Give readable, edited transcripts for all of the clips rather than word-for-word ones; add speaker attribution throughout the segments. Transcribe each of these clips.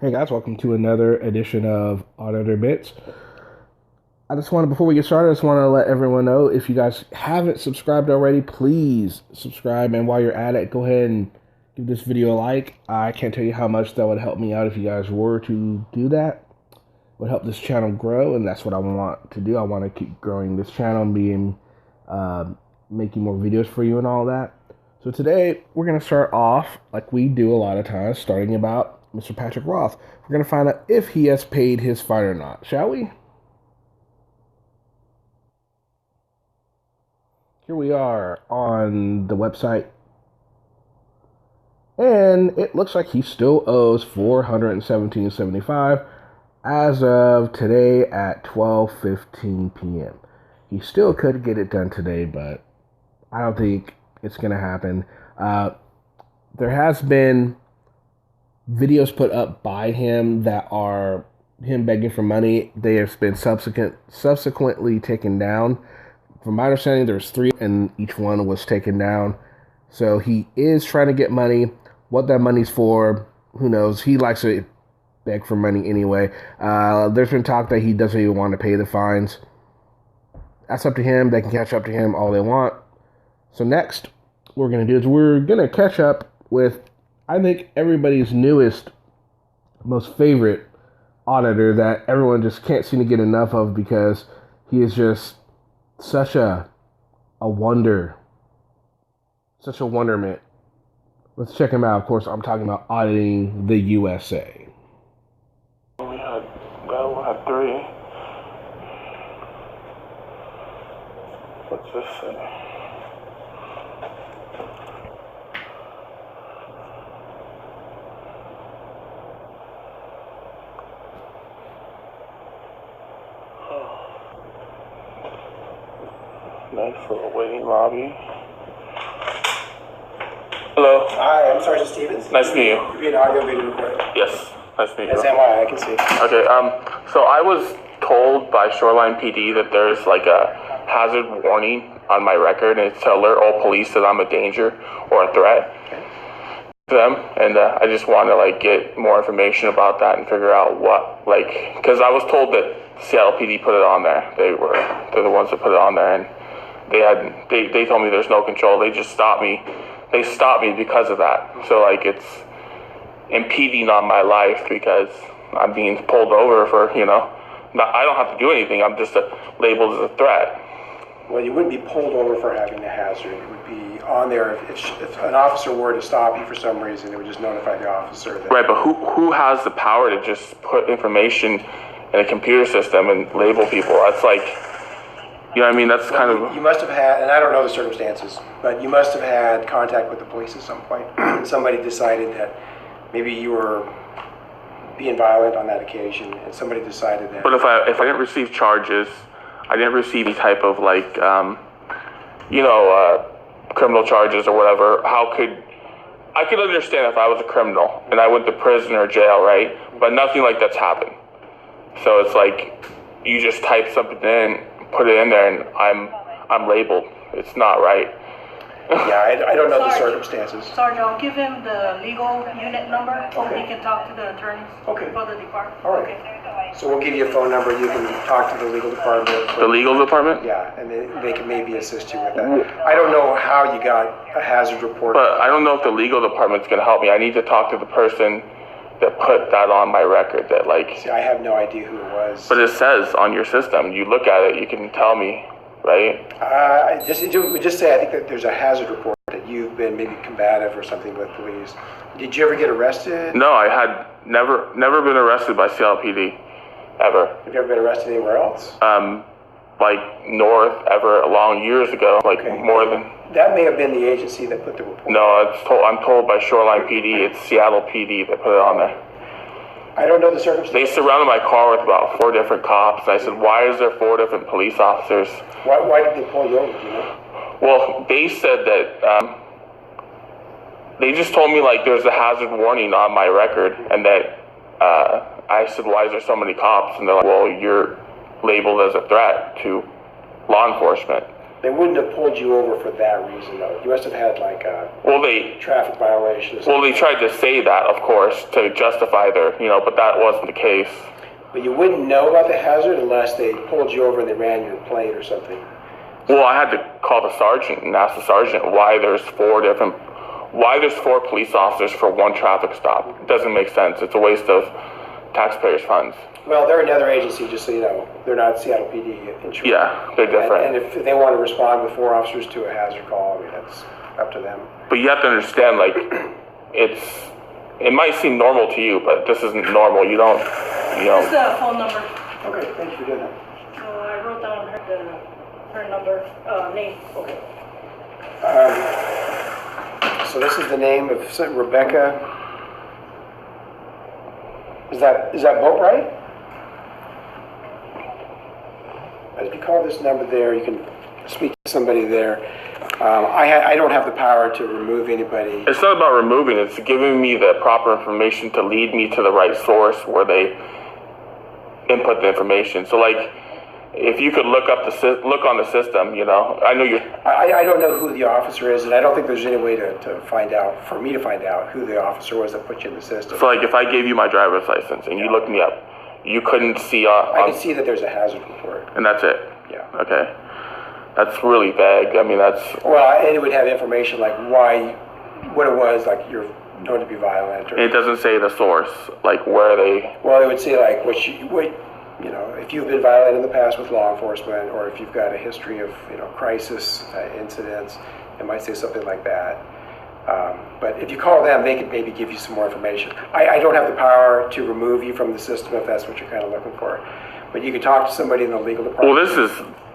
Speaker 1: Hey guys, welcome to another edition of Auditor Bits. Before we get started, I just want to let everyone know if you guys haven't subscribed already, please subscribe. And while you're at it, go ahead and give this video a like. I can't tell you how much that would help me out if you guys were to do that. It would help this channel grow, and that's what I want to do. I want to keep growing this channel and making more videos for you and all that. So today, we're going to start off like we do a lot of times, starting about Mr. Patrick Roth. We're going to find out if he has paid his fine or not, shall we? Here we are on the website, and it looks like he still owes $417.75 as of today at 12:15 p.m. He still could get it done today, but I don't think it's going to happen. There has been videos put up by him that are him begging for money. They have been subsequently taken down. From my understanding, there's 3, and each one was taken down. So he is trying to get money. What that money's for, who knows? He likes to beg for money anyway. There's been talk that he doesn't even want to pay the fines. That's up to him. They can catch up to him all they want. So next, what we're going to do is we're going to catch up with, I think, everybody's newest, most favorite auditor that everyone just can't seem to get enough of because he is just such a wonder, such a wonderment. Let's check him out. Of course, I'm talking about Auditing the USA.
Speaker 2: We had 3. What's this say? Nice little waiting lobby. Hello.
Speaker 3: Hi, I'm Sergeant Stevens.
Speaker 2: Nice to meet you.
Speaker 3: You're being audio video recorded.
Speaker 2: Yes. Nice to meet you.
Speaker 3: That's NY, I can see.
Speaker 2: Okay. So I was told by Shoreline PD that there's like a hazard warning on my record, and it's to alert all police that I'm a danger or a threat to them. And I just want to get more information about that and figure out what, because I was told that Seattle PD put it on there. They're the ones that put it on there, and they told me there's no control. They just stopped me. They stopped me because of that. So it's impeding on my life because I'm being pulled over for, I don't have to do anything. I'm just labeled as a threat.
Speaker 3: Well, you wouldn't be pulled over for having a hazard. It would be on there. If an officer were to stop you for some reason, it would just notify the officer.
Speaker 2: Right, but who has the power to just put information in a computer system and label people? That's you know what I mean? That's kind of...
Speaker 3: You must have had, and I don't know the circumstances, but you must have had contact with the police at some point. Somebody decided that maybe you were being violent on that occasion, and somebody decided that...
Speaker 2: But if I didn't receive charges, I didn't receive any type of criminal charges or whatever, I could understand if I was a criminal and I went to prison or jail, right? But nothing like that's happened. So it's you just type something in, put it in there, and I'm labeled. It's not right.
Speaker 3: Yeah, I don't know the circumstances.
Speaker 4: Sergeant, I'll give him the legal unit number so he can talk to the attorneys for the department.
Speaker 3: All right.
Speaker 4: Okay.
Speaker 3: So we'll give you a phone number. You can talk to the legal department.
Speaker 2: The legal department?
Speaker 3: Yeah, and they can maybe assist you with that. I don't know how you got a hazard report.
Speaker 2: But I don't know if the legal department's going to help me. I need to talk to the person that put that on my record. That
Speaker 3: See, I have no idea who it was.
Speaker 2: But it says on your system. You look at it, you can tell me, right?
Speaker 3: Just say I think that there's a hazard report that you've been maybe combative or something with police. Did you ever get arrested?
Speaker 2: No, I had never been arrested by CLPD, ever.
Speaker 3: Have you ever been arrested anywhere else?
Speaker 2: North, ever long years ago, more than...
Speaker 3: That may have been the agency that put the report.
Speaker 2: No, I'm told by Shoreline PD, it's Seattle PD that put it on there.
Speaker 3: I don't know the circumstances.
Speaker 2: They surrounded my car with about 4 different cops. I said, why is there 4 different police officers?
Speaker 3: Why did they pull you over, do you know?
Speaker 2: Well, they said that, they just told me there's a hazard warning on my record, and that, I said, why is there so many cops? And they're like, well, you're labeled as a threat to law enforcement.
Speaker 3: They wouldn't have pulled you over for that reason, though. You must have had like a traffic violation.
Speaker 2: Well, they tried to say that, of course, to justify their, but that wasn't the case.
Speaker 3: But you wouldn't know about the hazard unless they pulled you over and they ran your plate or something.
Speaker 2: Well, I had to call the sergeant and ask the sergeant why there's four police officers for one traffic stop. It doesn't make sense. It's a waste of taxpayers' funds.
Speaker 3: Well, they're another agency, just so you know. They're not Seattle PD insurance.
Speaker 2: Yeah, they're different.
Speaker 3: And if they want to respond with 4 officers to a hazard call, I mean, that's up to them.
Speaker 2: But you have to understand, like, it might seem normal to you, but this isn't normal. You don't.
Speaker 4: This is the phone number.
Speaker 3: Okay, thanks for doing that.
Speaker 4: So I wrote down her number, name.
Speaker 3: Okay. So this is the name of Rebecca. Is that Boatwright? If you call this number there, you can speak to somebody there. I don't have the power to remove anybody.
Speaker 2: It's not about removing, it's giving me the proper information to lead me to the right source where they input the information. So, like, if you could look on the system, I know you're...
Speaker 3: I don't know who the officer is, and I don't think there's any way to find out, for me to find out who the officer was that put you in the system.
Speaker 2: So, like, if I gave you my driver's license and you looked me up, you couldn't see
Speaker 3: I can see that there's a hazard report.
Speaker 2: And that's it?
Speaker 3: Yeah.
Speaker 2: Okay. That's really vague. I mean, that's...
Speaker 3: Well, and it would have information like what it was, like you're known to be violent.
Speaker 2: It doesn't say the source, like where they...
Speaker 3: Well, it would say like if you've been violent in the past with law enforcement, or if you've got a history of, crisis incidents, it might say something like that. But if you call them, they could maybe give you some more information. I don't have the power to remove you from the system if that's what you're kind of looking for. But you could talk to somebody in the legal department.
Speaker 2: Well,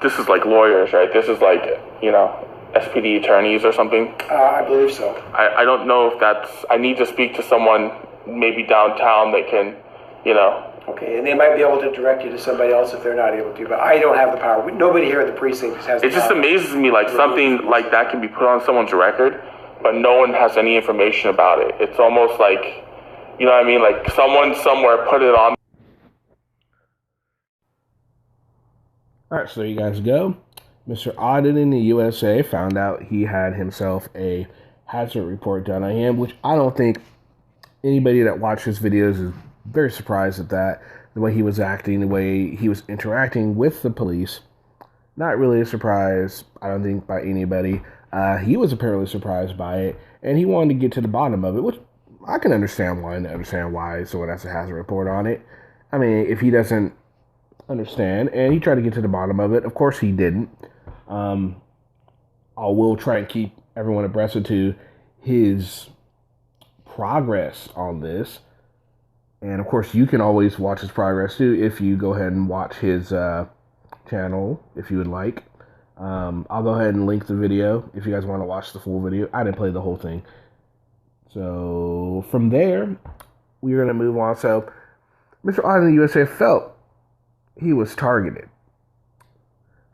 Speaker 2: this is like lawyers, right? This is like, SPD attorneys or something?
Speaker 3: I believe so.
Speaker 2: I don't know if I need to speak to someone maybe downtown that can,
Speaker 3: Okay, and they might be able to direct you to somebody else if they're not able to, but I don't have the power. Nobody here at the precinct has the power.
Speaker 2: It just amazes me, like, something like that can be put on someone's record, but no one has any information about it. It's almost like, you know what I mean? Like, someone somewhere put it on.
Speaker 1: All right, so there you guys go. Mr. Auditing in the USA found out he had himself a hazard report done on him, which I don't think anybody that watched his videos is very surprised at that. The way he was acting, the way he was interacting with the police. Not really a surprise, I don't think, by anybody. He was apparently surprised by it, and he wanted to get to the bottom of it, which I can understand why someone has a hazard report on it. I mean, if he doesn't understand, and he tried to get to the bottom of it. Of course he didn't. I will try and keep everyone abreast to his progress on this. And of course you can always watch his progress too if you go ahead and watch his channel if you would like. I'll go ahead and link the video if you guys want to watch the full video. I didn't play the whole thing. So from there, we're going to move on. So Mr. Auditing USA felt he was targeted.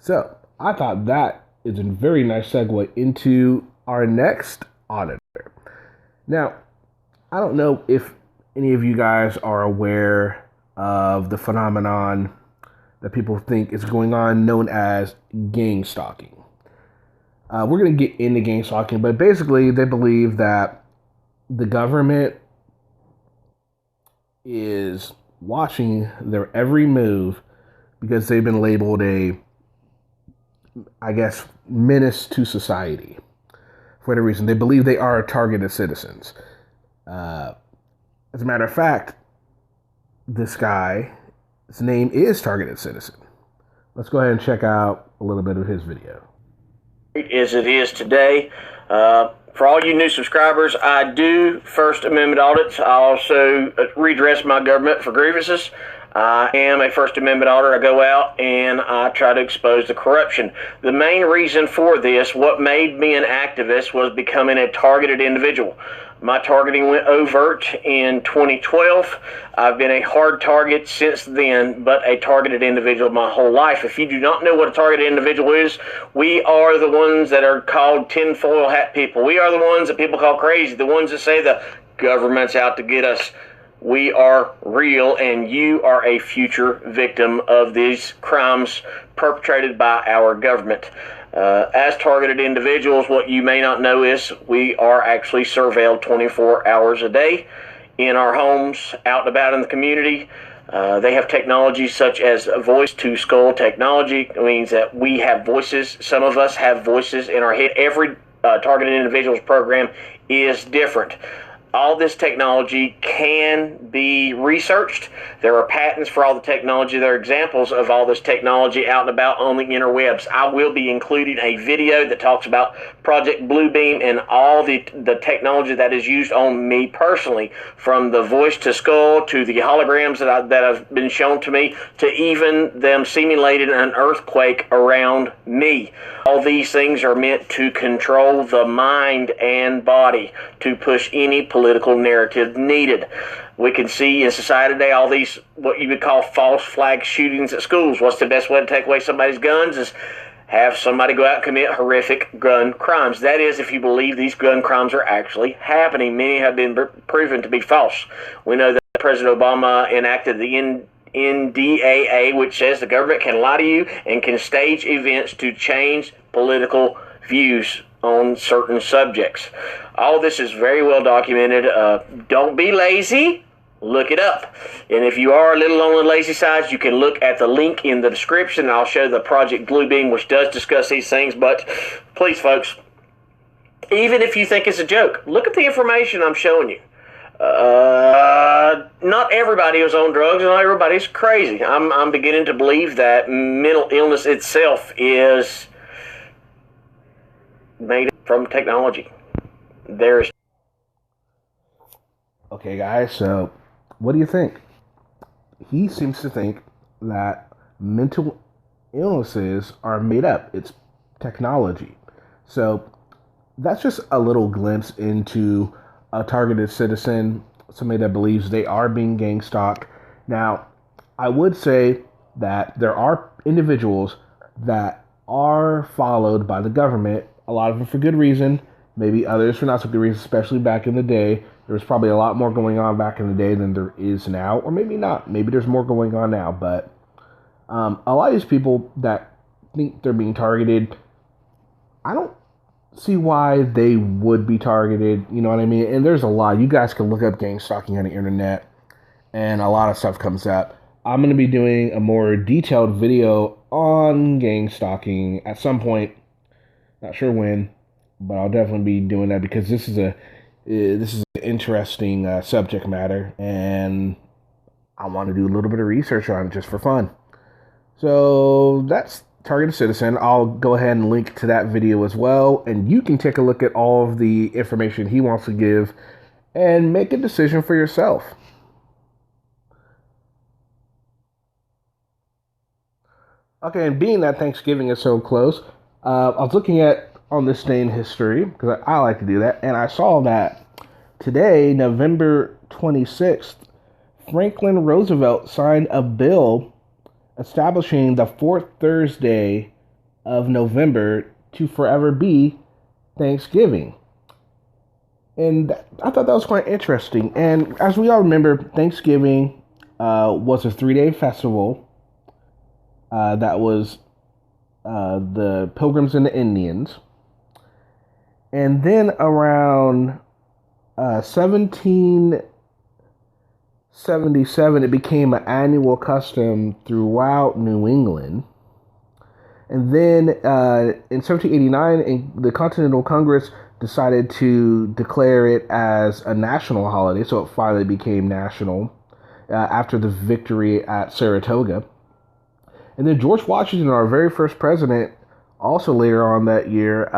Speaker 1: So I thought that is a very nice segue into our next auditor. Now, I don't know if any of you guys are aware of the phenomenon that people think is going on known as gangstalking. We're going to get into gangstalking, but basically they believe that the government is watching their every move because they've been labeled a, I guess, menace to society. For whatever reason, they believe they are targeted citizens. As a matter of fact, this guy's name is Targeted Citizen. Let's go ahead and check out a little bit of his video.
Speaker 5: As it is today. For all you new subscribers, I do First Amendment audits. I also redress my government for grievances. I am a First Amendment auditor. I go out and I try to expose the corruption. The main reason for this, what made me an activist, was becoming a targeted individual. My targeting went overt in 2012. I've been a hard target since then, but a targeted individual my whole life. If you do not know what a targeted individual is, we are the ones that are called tinfoil hat people. We are the ones that people call crazy, the ones that say the government's out to get us. we are real, and you are a future victim of these crimes perpetrated by our government. As targeted individuals, what you may not know is we are actually surveilled 24 hours a day in our homes, out and about in the community. They have technology such as voice-to-skull technology. It means that we have voices. Some of us have voices in our head. Every targeted individuals program is different. All this technology can be researched. There are patents for all the technology. There are examples of all this technology out and about on the interwebs. I will be including a video that talks about Project Bluebeam and all the technology that is used on me personally, from the voice to skull to the holograms that have been shown to me, to even them simulating an earthquake around me. All these things are meant to control the mind and body, to push any political narrative needed. We can see in society today all these what you would call false flag shootings at schools. What's the best way to take away somebody's guns? Is have somebody go out and commit horrific gun crimes. That is, if you believe these gun crimes are actually happening. Many have been proven to be false. We know that President Obama enacted the NDAA, which says the government can lie to you and can stage events to change political views on certain subjects. All this is very well documented. Don't be lazy. Look it up. And if you are a little on the lazy side, you can look at the link in the description. I'll show the Project Bluebeam, which does discuss these things. But please, folks, even if you think it's a joke, look at the information I'm showing you. Not everybody is on drugs, and not everybody's crazy. I'm beginning to believe that mental illness itself is made from technology. There's
Speaker 1: Okay, guys, so what do you think? He seems to think that mental illnesses are made up. It's technology. So that's just a little glimpse into a targeted citizen, somebody that believes they are being gang stalked. Now, I would say that there are individuals that are followed by the government, a lot of them for good reason, maybe others for not so good reason, especially back in the day. There was probably a lot more going on back in the day than there is now, or maybe not. Maybe there's more going on now, but a lot of these people that think they're being targeted, I don't see why they would be targeted, you know what I mean? And there's a lot. You guys can look up gang stalking on the internet, and a lot of stuff comes up. I'm going to be doing a more detailed video on gang stalking at some point. Not sure when, but I'll definitely be doing that because this is an interesting subject matter, and I want to do a little bit of research on it just for fun. So that's Targeted Citizen. I'll go ahead and link to that video as well, and you can take a look at all of the information he wants to give and make a decision for yourself. Okay, and being that Thanksgiving is so close, I was looking at on this day in history, because I like to do that, and I saw that today, November 26th, Franklin Roosevelt signed a bill establishing the fourth Thursday of November to forever be Thanksgiving. And I thought that was quite interesting. And as we all remember, Thanksgiving was a 3-day festival that was the Pilgrims and the Indians. And then around 1777, it became an annual custom throughout New England. And then in 1789, the Continental Congress decided to declare it as a national holiday, so it finally became national after the victory at Saratoga. And then George Washington, our very first president, also later on that year,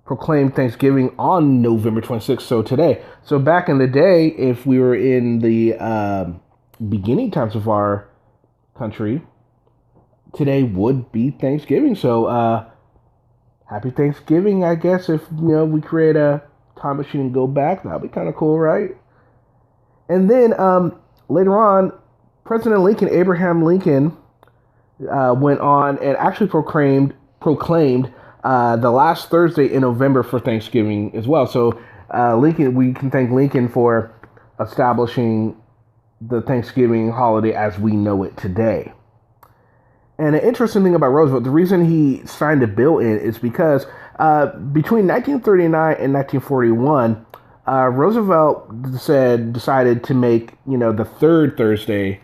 Speaker 1: proclaimed Thanksgiving on November 26th, so today. So back in the day, if we were in the beginning times of our country, today would be Thanksgiving. So happy Thanksgiving, I guess, if we create a time machine and go back. That would be kind of cool, right? And then later on, President Lincoln, Abraham Lincoln, went on and actually proclaimed the last Thursday in November for Thanksgiving as well. So Lincoln, we can thank Lincoln for establishing the Thanksgiving holiday as we know it today. And an interesting thing about Roosevelt, the reason he signed a bill in is because between 1939 and 1941, Roosevelt decided to make, the third Thursday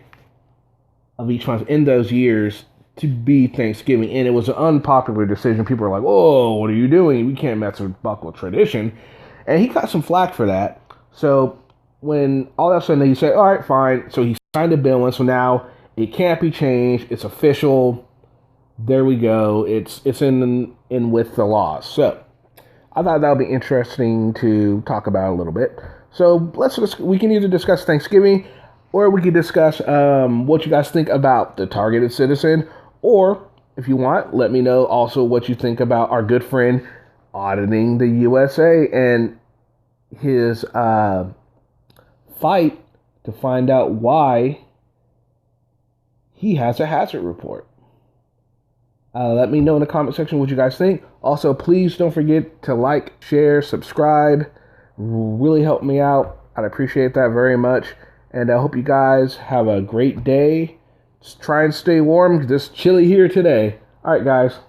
Speaker 1: of each month in those years to be Thanksgiving. And it was an unpopular decision. People were like, "Oh, what are you doing? We can't mess with buckle tradition." And he got some flack for that. So when all of a sudden he said, "All right, fine." So he signed a bill, and so now it can't be changed. It's official. There we go. It's in with the laws. So I thought that would be interesting to talk about a little bit. So we can either discuss Thanksgiving, or we can discuss what you guys think about the targeted citizen, or if you want, let me know also what you think about our good friend Auditing the USA and his fight to find out why he has a hazard report. Let me know in the comment section what you guys think. Also, please don't forget to like, share, subscribe. Really help me out. I'd appreciate that very much. And I hope you guys have a great day. Just try and stay warm because it's chilly here today. All right, guys.